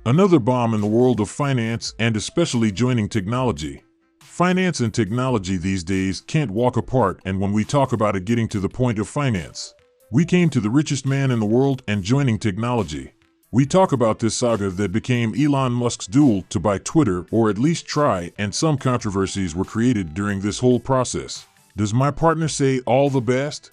Another bomb in the world of finance and especially joining technology. Finance and technology these days can't walk apart, and when we talk about it getting to the point of finance, we came to the richest man in the world and joining technology. We talk about this saga that became Elon Musk's duel to buy Twitter, or at least try, and some controversies were created during this whole process. Does my partner say all the best?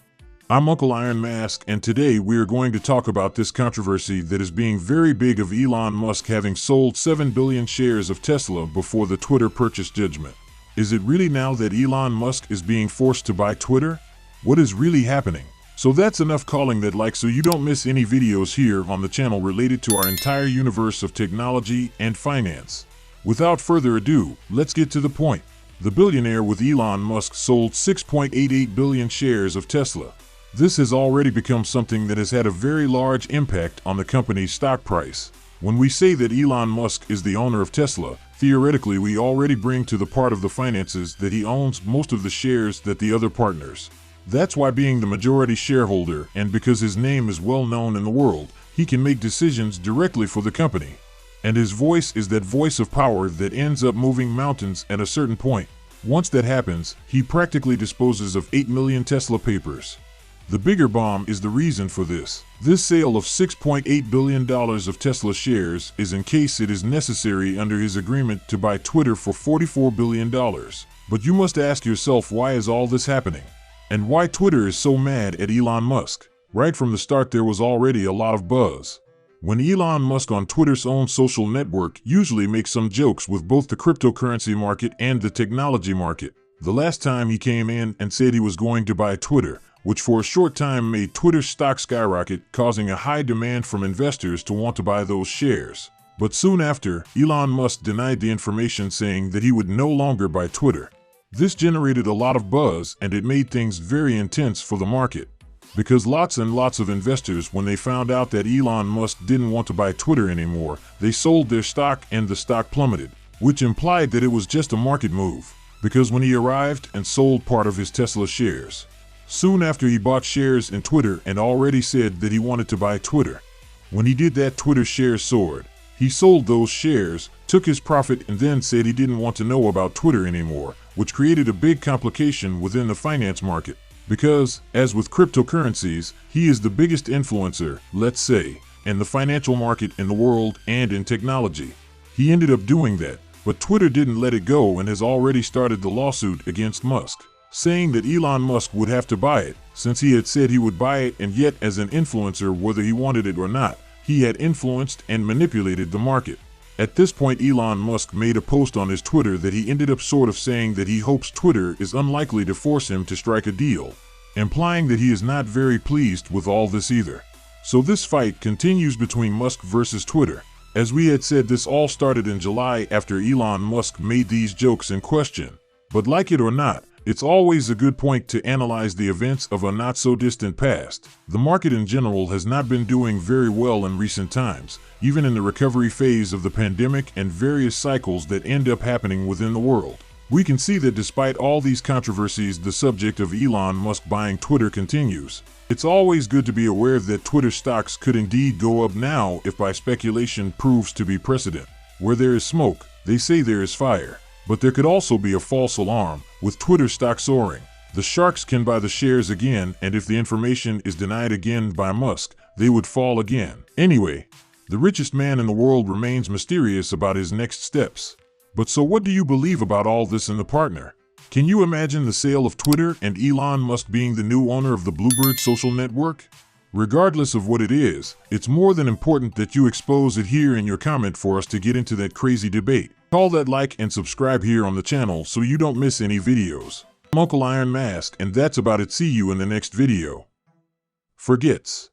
I'm Uncle Iron Mask, and today we are going to talk about this controversy that is being very big of Elon Musk having sold 7 billion shares of Tesla before the Twitter purchase judgment. Is it really now that Elon Musk is being forced to buy Twitter? What is really happening? So that's enough calling that like so you don't miss any videos here on the channel related to our entire universe of technology and finance. Without further ado, let's get to the point. The billionaire with Elon Musk sold 6.88 billion shares of Tesla. This has already become something that has had a very large impact on the company's stock price. When we say that Elon Musk is the owner of Tesla, theoretically we already bring to the part of the finances that he owns most of the shares that the other partners. That's why, being the majority shareholder and because his name is well known in the world, he can make decisions directly for the company. And his voice is that voice of power that ends up moving mountains at a certain point. Once that happens, he practically disposes of 8 million Tesla papers. The bigger bomb is the reason for this. This sale of $6.8 billion of Tesla shares is in case it is necessary under his agreement to buy Twitter for $44 billion. But you must ask yourself, why is all this happening? And why Twitter is so mad at Elon Musk? Right from the start there was already a lot of buzz. When Elon Musk on Twitter's own social network usually makes some jokes with both the cryptocurrency market and the technology market. The last time he came in and said he was going to buy Twitter, which for a short time made Twitter's stock skyrocket, causing a high demand from investors to want to buy those shares. But soon after, Elon Musk denied the information, saying that he would no longer buy Twitter. This generated a lot of buzz, and it made things very intense for the market. Because lots and lots of investors, when they found out that Elon Musk didn't want to buy Twitter anymore, they sold their stock and the stock plummeted, which implied that it was just a market move. Because when he arrived and sold part of his Tesla shares, soon after he bought shares in Twitter and already said that he wanted to buy Twitter. When he did that, Twitter shares soared. He sold those shares, took his profit, and then said he didn't want to know about Twitter anymore, which created a big complication within the finance market. Because, as with cryptocurrencies, he is the biggest influencer, let's say, in the financial market in the world and in technology. He ended up doing that, but Twitter didn't let it go and has already started the lawsuit against Musk, saying that Elon Musk would have to buy it, since he had said he would buy it, and yet as an influencer, whether he wanted it or not, he had influenced and manipulated the market. At this point, Elon Musk made a post on his Twitter that he ended up sort of saying that he hopes Twitter is unlikely to force him to strike a deal, implying that he is not very pleased with all this either. So this fight continues between Musk versus Twitter. As we had said, this all started in July after Elon Musk made these jokes in question. But like it or not, it's always a good point to analyze the events of a not-so-distant past. The market in general has not been doing very well in recent times, even in the recovery phase of the pandemic and various cycles that end up happening within the world. We can see that despite all these controversies, the subject of Elon Musk buying Twitter continues. It's always good to be aware that Twitter stocks could indeed go up now if by speculation proves to be precedent. Where there is smoke, they say there is fire. But there could also be a false alarm, with Twitter stock soaring. The sharks can buy the shares again, and if the information is denied again by Musk, they would fall again. Anyway, the richest man in the world remains mysterious about his next steps. But so what do you believe about all this in the partner? Can you imagine the sale of Twitter and Elon Musk being the new owner of the Bluebird social network? Regardless of what it is, it's more than important that you expose it here in your comment for us to get into that crazy debate. Call that like and subscribe here on the channel so you don't miss any videos. I'm Uncle Iron Mask, and that's about it. See you in the next video. Forgets.